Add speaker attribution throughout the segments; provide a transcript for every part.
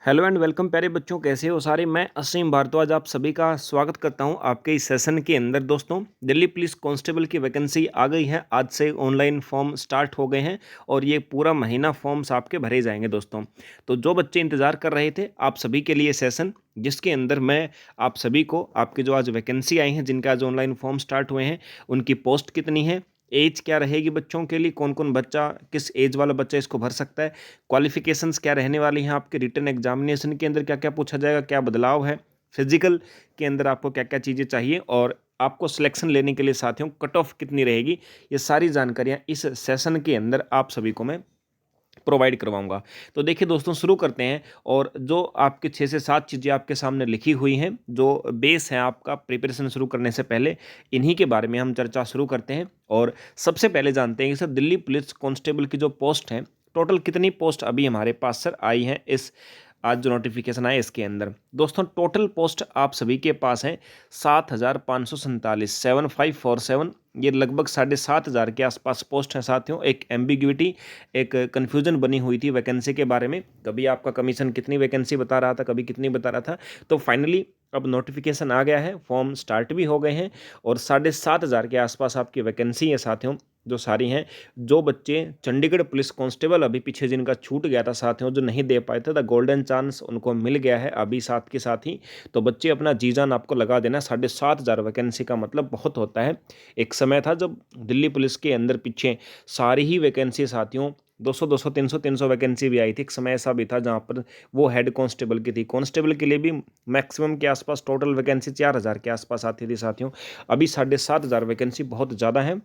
Speaker 1: Hello and welcome प्यारे बच्चों, कैसे हो सारे। मैं असीम भारद्वाज आप सभी का स्वागत करता हूं आपके इस सेशन के अंदर। दोस्तों, दिल्ली पुलिस कांस्टेबल की वैकेंसी आ गई है। आज से ऑनलाइन फॉर्म स्टार्ट हो गए हैं और ये पूरा महीना फॉर्म्स आपके भरे जाएंगे दोस्तों। तो जो बच्चे इंतजार कर रहे थे, आप सभी के लिए सेशन जिसके अंदर मैं आप सभी को आपके जो आज वैकेंसी आई हैं, जिनके आज ऑनलाइन फॉर्म स्टार्ट हुए हैं, उनकी पोस्ट कितनी है, एज क्या रहेगी बच्चों के लिए, कौन कौन बच्चा, किस एज वाला बच्चा इसको भर सकता है, क्वालिफिकेशंस क्या रहने वाली हैं, आपके रिटन एग्जामिनेशन के अंदर क्या क्या पूछा जाएगा, क्या बदलाव है, फिजिकल के अंदर आपको क्या क्या चीज़ें चाहिए, और आपको सिलेक्शन लेने के लिए साथियों कट ऑफ कितनी रहेगी, ये सारी जानकारियां इस सेशन के अंदर आप सभी को मैं प्रोवाइड करवाऊंगा। तो देखिए दोस्तों, शुरू करते हैं। और जो आपके 6 से 7 चीज़ें आपके सामने लिखी हुई हैं, जो बेस है आपका प्रिपरेशन शुरू करने से पहले, इन्हीं के बारे में हम चर्चा शुरू करते हैं। और सबसे पहले जानते हैं कि सर, दिल्ली पुलिस कांस्टेबल की जो पोस्ट है, टोटल कितनी पोस्ट अभी हमारे पास सर आई हैं इस आज जो नोटिफिकेशन आए इसके अंदर। दोस्तों, टोटल पोस्ट आप सभी के पास हैं 7,547, 7547। ये लगभग 7,500 के आसपास पोस्ट हैं साथियों। एक एम्बिग्विटी, एक कन्फ्यूजन बनी हुई थी वैकेंसी के बारे में। कभी आपका कमीशन कितनी वैकेंसी बता रहा था, कभी कितनी बता रहा था। तो फाइनली अब नोटिफिकेशन आ गया है, फॉर्म स्टार्ट भी हो गए हैं और 7,500 के आसपास आपकी वैकेंसी है साथियों, जो सारी हैं। जो बच्चे चंडीगढ़ पुलिस कांस्टेबल अभी पीछे जिनका छूट गया था साथियों, जो नहीं दे पाए थे, द गोल्डन चांस उनको मिल गया है अभी साथ के साथ ही। तो बच्चे अपना जी जान आपको लगा देना। 7,500 वैकेंसी का मतलब बहुत होता है। एक समय था जब दिल्ली पुलिस के अंदर पीछे सारी ही वैकेंसी साथियों 200 200 300 300 वैकेंसी भी आई थी। एक समय ऐसा भी था जहाँ पर वो हेड कांस्टेबल की थी। कांस्टेबल के लिए भी मैक्सिमम के आसपास टोटल वैकेंसी 4,000 के आसपास आती थी साथियों। अभी 7,500 वैकेंसी बहुत ज़्यादा है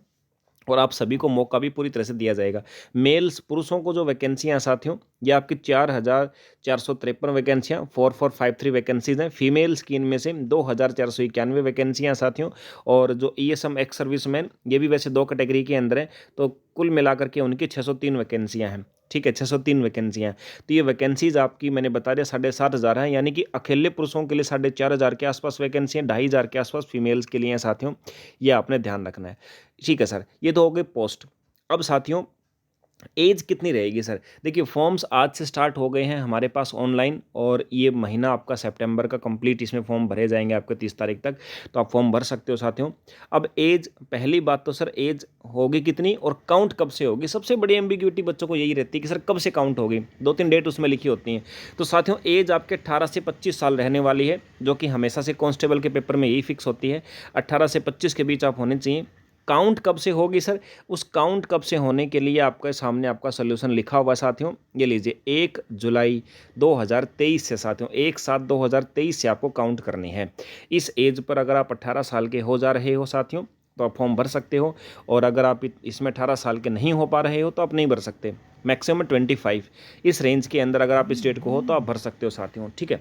Speaker 1: और आप सभी को मौका भी पूरी तरह से दिया जाएगा। मेल्स पुरुषों को जो वैकेंसियां साथियों, ये आपकी 4,453 वैकेंसियां, 4,453 वैकेंसीज हैं। फीमेल्स की इनमें से 2,491 वैकेंसियां साथियों। और जो ईएसएम एक्स सर्विसमैन, ये भी वैसे 2 कैटेगरी के अंदर है, तो कुल मिलाकर के उनकी 603 वैकेंसियां हैं। ठीक है, 603 वैकेंसियां। तो ये वैकेंसीज आपकी मैंने बता दिया 7,500 है, यानी कि अकेले पुरुषों के लिए 4,500 के आसपास वैकेंसियां, 2,500 के आसपास फीमेल्स के लिए हैं साथियों। ये आपने ध्यान रखना है। ठीक है सर, ये तो हो गई पोस्ट। अब साथियों, एज कितनी रहेगी सर? देखिए, फॉर्म्स आज से स्टार्ट हो गए हैं हमारे पास ऑनलाइन, और ये महीना आपका सितंबर का कंप्लीट इसमें फॉर्म भरे जाएंगे आपके 30 तारीख तक। तो आप फॉर्म भर सकते हो साथियों। अब एज, पहली बात तो सर एज होगी कितनी और काउंट कब से होगी, सबसे बड़ी एम्बिग्यूटी बच्चों को यही रहती है कि सर कब से काउंट होगी। 2-3 डेट उसमें लिखी होती हैं। तो साथियों, एज आपके 18 से 25 साल रहने वाली है, जो कि हमेशा से कांस्टेबल के पेपर में यही फिक्स होती है। 18 से 25 के बीच आप होने चाहिए। काउंट कब से होगी सर? उस काउंट कब से होने के लिए आपके सामने आपका सोल्यूशन लिखा हुआ साथियों। ये लीजिए, 1 जुलाई 2023 से साथियों, 1/7/2023 से आपको काउंट करनी है। इस एज पर अगर आप 18 साल के हो जा रहे हो साथियों, तो आप फॉर्म भर सकते हो। और अगर आप इसमें 18 साल के नहीं हो पा रहे हो तो आप नहीं भर सकते। मैक्सिमम 25, इस रेंज के अंदर अगर आप स्टेट को हो तो आप भर सकते हो साथियों। ठीक है।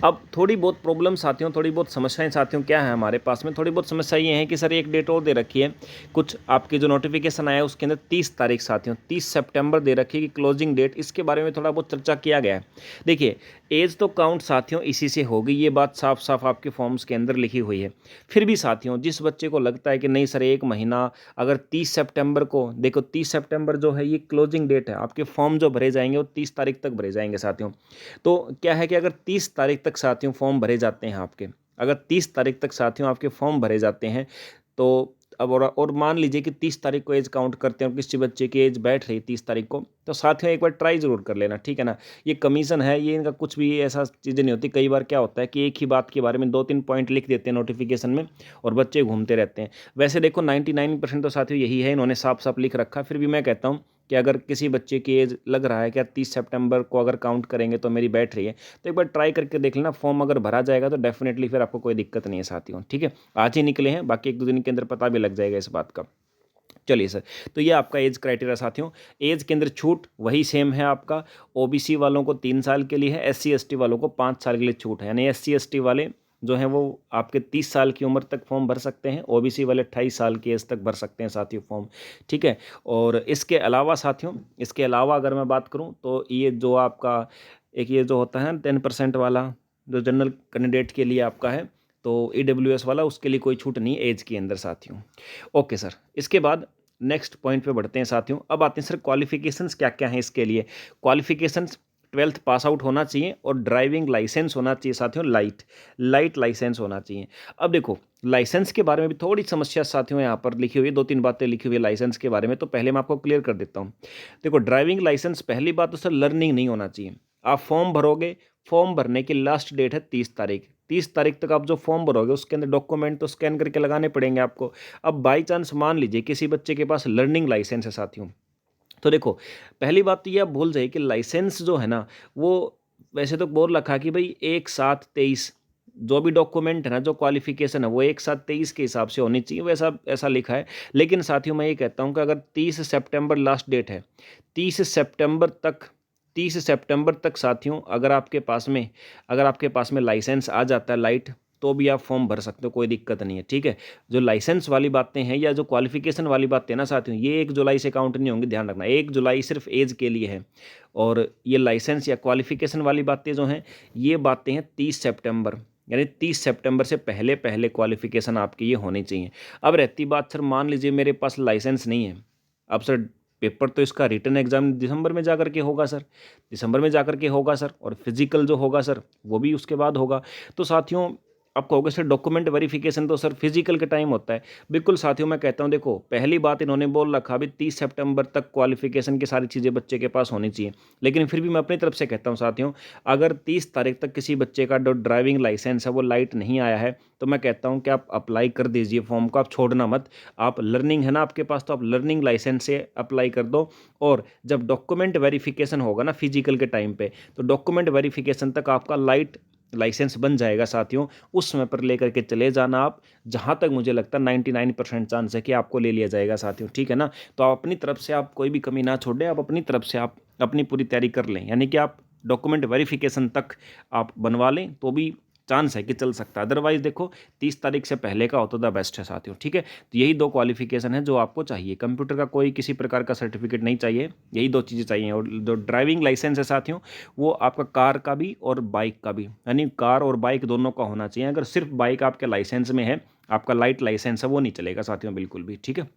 Speaker 1: अब थोड़ी बहुत प्रॉब्लम साथियों, थोड़ी बहुत समस्याएं साथियों क्या है हमारे पास में। थोड़ी बहुत समस्या ये है कि सर एक डेट और दे रखी है। कुछ आपकी जो नोटिफिकेशन आया उसके अंदर 30 तारीख साथियों, 30 सितंबर दे रखी है कि क्लोजिंग डेट। इसके बारे में थोड़ा बहुत चर्चा किया गया है। देखिए, एज तो काउंट साथियों इसी से होगी, ये बात साफ साफ आपके फॉर्म्स के अंदर लिखी हुई है। फिर भी साथियों, जिस बच्चे को लगता है कि नहीं सर एक महीना, अगर 30 सितंबर को, देखो 30 सितंबर जो है ये क्लोजिंग डेट है, आपके फॉर्म जो भरे जाएंगे वो 30 तारीख तक भरे जाएंगे साथियों। तो क्या है कि अगर 30 तारीख तक साथियों फॉर्म भरे जाते हैं आपके, अगर 30 तारीख तक साथियों आपके फॉर्म भरे जाते हैं, तो अब और मान लीजिए कि 30 तारीख को एज काउंट करते हैं और किसी बच्चे की एज बैठ रही 30 तारीख को, तो साथियों एक बार ट्राई ज़रूर कर लेना। ठीक है ना। ये कमीशन है, ये इनका कुछ भी ऐसा चीज़ें नहीं होती। कई बार क्या होता है कि एक ही बात के बारे में 2-3 पॉइंट लिख देते हैं नोटिफिकेशन में और बच्चे घूमते रहते हैं। वैसे देखो 99% तो साथियों यही है, इन्होंने साफ साफ लिख रखा। फिर भी मैं कहता हूँ कि अगर किसी बच्चे की एज लग रहा है कि यार 30 सितंबर को अगर काउंट करेंगे तो मेरी बैठ रही है, तो एक बार ट्राई करके देख लेना। फॉर्म अगर भरा जाएगा तो डेफिनेटली फिर आपको कोई दिक्कत नहीं है साथियों। ठीक है, आज ही निकले हैं, बाकी 1-2 दिन के अंदर पता भी लग जाएगा इस बात का। चलिए सर, तो ये आपका एज क्राइटेरिया साथियों। एज के अंदर छूट वही सेम है आपका। ओबीसी वालों को 3 साल के लिए है, एससी एसटी वालों को 5 साल के लिए छूट है। यानी एससी एसटी वाले जो हैं वो आपके 30 साल की उम्र तक फॉर्म भर सकते हैं, ओबीसी वाले 28 साल की एज तक भर सकते हैं साथियों फॉर्म। ठीक है। और इसके अलावा साथियों, इसके अलावा अगर मैं बात करूं तो ये जो आपका एक ये जो होता है ना 10% वाला, जो जनरल कैंडिडेट के लिए आपका है, तो ईडब्ल्यूएस वाला, उसके लिए कोई छूट नहीं एज के अंदर साथियों। ओके सर, इसके बाद नेक्स्ट पॉइंट पे बढ़ते हैं साथियों। अब आते हैं सर क्वालिफिकेशंस क्या क्या हैं इसके लिए। क्वालिफिकेशंस 12th पास आउट होना चाहिए और ड्राइविंग लाइसेंस होना चाहिए साथियों, लाइट लाइसेंस होना चाहिए। अब देखो लाइसेंस के बारे में भी थोड़ी समस्या साथियों यहाँ पर लिखी हुई है, 2-3 बातें लिखी हुई है लाइसेंस के बारे में, तो पहले मैं आपको क्लियर कर देता हूँ। देखो ड्राइविंग लाइसेंस पहली बात तो सर लर्निंग नहीं होना चाहिए। आप फॉर्म भरोगे, फॉर्म भरने की लास्ट डेट है 30 तारीख। 30 तारीख तक आप जो फॉर्म भरोगे उसके अंदर डॉक्यूमेंट तो स्कैन करके लगाने पड़ेंगे आपको। अब बाई चांस मान लीजिए किसी बच्चे के पास लर्निंग लाइसेंस है साथियों, तो देखो पहली बात तो ये आप भूल जाइए कि लाइसेंस जो है ना वो वैसे तो बोल रखा कि भाई 1/7/23 जो भी डॉक्यूमेंट है ना, जो क्वालिफिकेशन है वो 1/7/23 के हिसाब से होनी चाहिए, वैसा ऐसा लिखा है। लेकिन साथियों मैं ये कहता हूँ कि अगर 30 सितंबर लास्ट डेट है, 30 सितंबर तक 30 सितंबर तक साथियों अगर आपके पास में लाइसेंस आ जाता है लाइट, तो भी आप फॉर्म भर सकते हो, कोई दिक्कत नहीं है, ठीक है। जो लाइसेंस वाली बातें हैं या जो क्वालिफिकेशन वाली बातें हैं ना साथियों, ये 1 जुलाई से काउंट नहीं होंगी, ध्यान रखना। 1 जुलाई सिर्फ एज के लिए है, और ये लाइसेंस या क्वालिफिकेशन वाली बातें जो हैं ये बातें हैं 30 सितंबर, यानी 30 सितंबर से पहले पहले क्वालिफिकेशन आपकी ये होनी चाहिए। अब रहती बात सर मान लीजिए मेरे पास लाइसेंस नहीं है, अब सर पेपर तो इसका रिटन एग्जाम दिसंबर में जा कर के होगा सर, दिसंबर में जा कर के होगा सर, और फिजिकल जो होगा सर वो भी उसके बाद होगा। तो साथियों आप कहोगे सर डॉक्यूमेंट वेरिफिकेशन तो सर फिजिकल के टाइम होता है। बिल्कुल साथियों मैं कहता हूं देखो पहली बात इन्होंने बोल रखा अभी 30 सितंबर तक क्वालिफिकेशन की सारी चीज़ें बच्चे के पास होनी चाहिए, लेकिन फिर भी मैं अपनी तरफ से कहता हूं साथियों, अगर 30 तारीख तक किसी बच्चे का जो ड्राइविंग लाइसेंस है वो लाइट नहीं आया है, तो मैं कहता हूं कि आप अप्लाई कर दीजिए फॉर्म को, आप छोड़ना मत। आप लर्निंग है ना आपके पास, तो आप लर्निंग लाइसेंस से अप्लाई कर दो, और जब डॉक्यूमेंट वेरिफिकेशन होगा ना फिजिकल के टाइम पे, तो डॉक्यूमेंट वेरिफिकेशन तक आपका लाइट लाइसेंस बन जाएगा साथियों। उस समय पर लेकर के चले जाना आप, जहाँ तक मुझे लगता है 99% चांस है कि आपको ले लिया जाएगा साथियों, ठीक है ना। तो आप अपनी तरफ से आप कोई भी कमी ना छोड़ें, आप अपनी तरफ से आप अपनी पूरी तैयारी कर लें, यानी कि आप डॉक्यूमेंट वेरिफिकेशन तक आप बनवा लें तो भी चांस है कि चल सकता है। अदरवाइज देखो 30 तारीख से पहले का हो तो द बेस्ट है साथियों, ठीक है। तो यही 2 क्वालिफिकेशन है जो आपको चाहिए, कंप्यूटर का कोई किसी प्रकार का सर्टिफिकेट नहीं चाहिए, यही 2 चीज़ें चाहिए। और जो ड्राइविंग लाइसेंस है साथियों वो आपका कार का भी और बाइक का भी, यानी कार और बाइक दोनों का होना चाहिए। अगर सिर्फ बाइक आपके लाइसेंस में है, आपका लाइट लाइसेंस है, वो नहीं चलेगा साथियों बिल्कुल भी, ठीक है।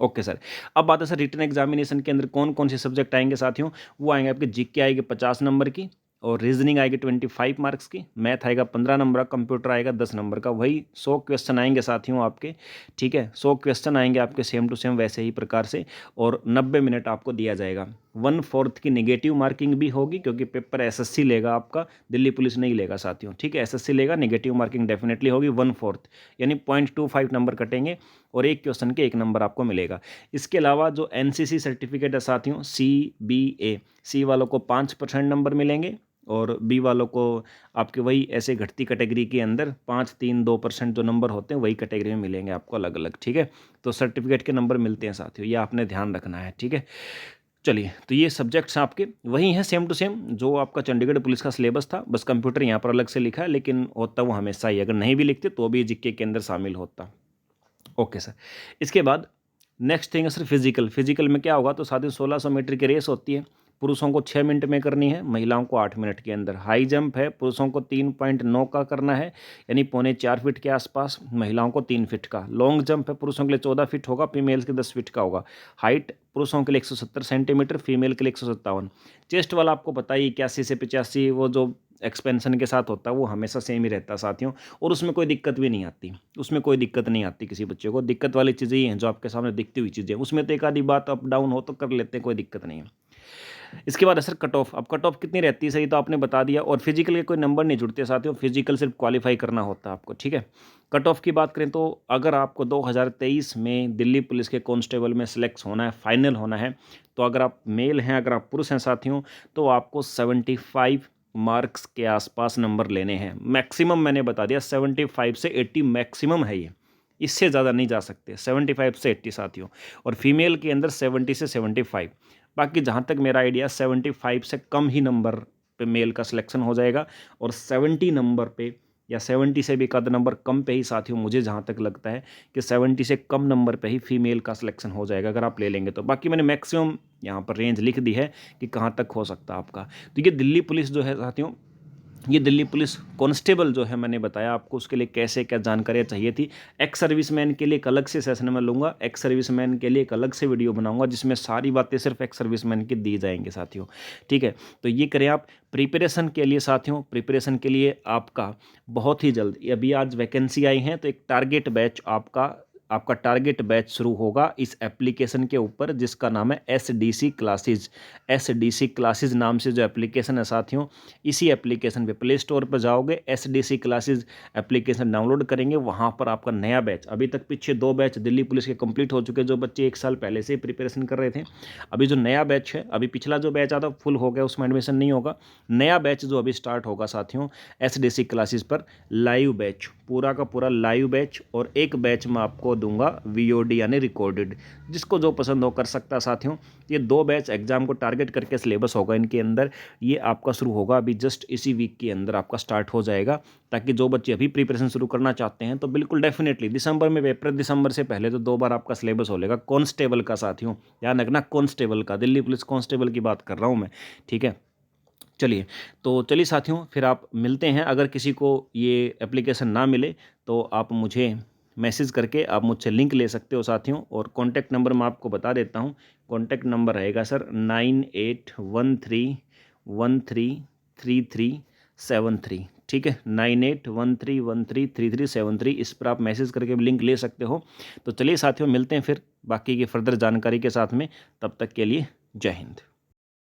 Speaker 1: Okay sir. अब बात है सर रिटन एग्जामिनेशन के अंदर कौन कौन से सब्जेक्ट आएंगे साथियों, वो आएंगे आपके जीके आएगी 50 नंबर की, और रीजनिंग आएगी 25 मार्क्स की, मैथ आएगा 15 नंबर का, कंप्यूटर आएगा 10 नंबर का, वही 100 क्वेश्चन आएंगे साथियों आपके, ठीक है। 100 क्वेश्चन आएंगे आपके सेम टू सेम वैसे ही प्रकार से, और 90 मिनट आपको दिया जाएगा। 1/4 की नेगेटिव मार्किंग भी होगी, क्योंकि पेपर एसएससी लेगा आपका, दिल्ली पुलिस नहीं लेगा साथियों, ठीक है। एसएससी लेगा, नेगेटिव मार्किंग डेफिनेटली होगी 1/4, यानी 0.25 नंबर कटेंगे, और एक क्वेश्चन के 1 नंबर आपको मिलेगा। इसके अलावा जो एनसीसी सर्टिफिकेट है साथियों, CBA, सी वालों को 5% नंबर मिलेंगे, और बी वालों को आपके वही ऐसे घटती कैटेगरी के अंदर 5, 3, 2% जो नंबर होते हैं वही कैटेगरी में मिलेंगे आपको अलग अलग, ठीक है। तो सर्टिफिकेट के नंबर मिलते हैं साथियों, ये आपने ध्यान रखना है, ठीक है। चलिए, तो ये सब्जेक्ट्स आपके वही हैं सेम टू सेम जो आपका चंडीगढ़ पुलिस का सिलेबस था, बस कंप्यूटर यहाँ पर अलग से लिखा है, लेकिन होता वो हमेशा ही, अगर नहीं भी लिखते तो भी जीके के अंदर शामिल होता। Okay sir. इसके बाद नेक्स्ट थिंग है सर फिजिकल। फिजिकल में क्या होगा, तो साथियों 1600 मीटर की रेस होती है, पुरुषों को 6 मिनट में करनी है, महिलाओं को 8 मिनट के अंदर। हाई जंप है, पुरुषों को 3.9 का करना है, यानी 3.25 फीट के आसपास, महिलाओं को 3 फीट का। लॉन्ग जंप है, पुरुषों के लिए 14 फीट होगा, फीमेल्स के 10 फीट का होगा। हाइट पुरुषों के लिए 170 सेंटीमीटर, फीमेल के लिए 157। चेस्ट वाला आपको पता ही 81 से 85, वो जो एक्सपेंशन के साथ होता है वो हमेशा सेम ही रहता है साथियों, और उसमें कोई दिक्कत भी नहीं आती, उसमें कोई दिक्कत नहीं आती किसी बच्चे को। दिक्कत वाली चीज़ें ही हैं जो आपके सामने दिखती हुई चीज़ें, उसमें तो एक आधी बात अप डाउन हो तो कर लेते हैं, कोई दिक्कत नहीं है। इसके बाद है सर कट ऑफ। अब कट ऑफ कितनी रहती है सही तो आपने बता दिया, और फिजिकल के कोई नंबर नहीं जुड़ते साथियों, फिजिकल सिर्फ क्वालिफाई करना होता है आपको, ठीक है। कट ऑफ की बात करें तो अगर आपको 2023 में दिल्ली पुलिस के कांस्टेबल में सिलेक्ट होना है, फाइनल होना है, तो अगर आप मेल हैं, अगर आप पुरुष हैं साथियों, तो आपको 75 मार्क्स के आसपास नंबर लेने हैं मैक्सिमम। मैंने बता दिया 75 से 80 मैक्सिमम है ये, इससे ज़्यादा नहीं जा सकते, 75 से 80 साथियों। और फीमेल के अंदर 70 से 75। बाकी जहाँ तक मेरा आइडिया 75 से कम ही नंबर पे मेल का सिलेक्शन हो जाएगा, और 70 नंबर पे या 70 से भी एक आध नंबर कम पे ही साथियों, मुझे जहाँ तक लगता है कि 70 से कम नंबर पे ही फीमेल का सिलेक्शन हो जाएगा अगर आप ले लेंगे तो। बाकी मैंने मैक्सिमम यहाँ पर रेंज लिख दी है कि कहाँ तक हो सकता है आपका। तो ये दिल्ली पुलिस जो है साथियों, ये दिल्ली पुलिस कांस्टेबल जो है मैंने बताया आपको, उसके लिए कैसे क्या जानकारियाँ चाहिए थी। एक्स सर्विसमैन के लिए एक अलग से सेशन में लूँगा, एक्स सर्विसमैन के लिए एक अलग से वीडियो बनाऊंगा जिसमें सारी बातें सिर्फ एक्स सर्विसमैन की दी जाएंगी साथियों। ठीक है, तो ये करें आप प्रिपरेशन के लिए साथियों। प्रिपरेशन के लिए आपका बहुत ही जल्द, अभी आज वैकेंसी आई हैं तो एक टारगेट बैच आपका टारगेट बैच शुरू होगा इस एप्लीकेशन के ऊपर जिसका नाम है एसडीसी क्लासेज। एसडीसी क्लासेज नाम से जो एप्लीकेशन है साथियों, इसी एप्लीकेशन पे प्ले स्टोर पर जाओगे, एसडीसी क्लासेज एप्लीकेशन डाउनलोड करेंगे, वहाँ पर आपका नया बैच, अभी तक पीछे 2 बैच दिल्ली पुलिस के कंप्लीट हो चुके, जो बच्चे 1 साल पहले से प्रिपरेशन कर रहे थे। अभी जो नया बैच है, अभी पिछला जो बैच आता फुल हो गया, उसमें एडमिशन नहीं होगा। नया बैच जो अभी स्टार्ट होगा साथियों एसडीसी क्लासेज पर, लाइव बैच, पूरा का पूरा लाइव बैच, और एक बैच में आपको दूंगा वीओडी यानी रिकॉर्डेड, जिसको जो पसंद हो कर सकता है साथियों। ये 2 बैच एग्जाम को टारगेट करके सिलेबस होगा इनके अंदर, ये आपका शुरू होगा अभी जस्ट इसी वीक के अंदर आपका स्टार्ट हो जाएगा, ताकि जो बच्चे अभी प्रिपरेशन शुरू करना चाहते हैं तो बिल्कुल डेफिनेटली दिसंबर में पेपर, दिसंबर से पहले तो 2 बार आपका सिलेबस हो लेगा कांस्टेबल का साथियों, ध्यान रखना कांस्टेबल का, दिल्ली पुलिस कांस्टेबल की बात कर रहा हूँ मैं। ठीक है, चलिए, तो चलिए साथियों फिर आप मिलते हैं। अगर किसी को ये एप्लीकेशन ना मिले तो आप मुझे मैसेज करके आप मुझसे लिंक ले सकते हो साथियों, और कॉन्टैक्ट नंबर मैं आपको बता देता हूँ। कॉन्टैक्ट नंबर रहेगा सर 9813133373। ठीक है, 9813133373। इस पर आप मैसेज करके लिंक ले सकते हो। तो चलिए साथियों मिलते हैं फिर बाकी की फर्दर जानकारी के साथ में, तब तक के लिए जय हिंद।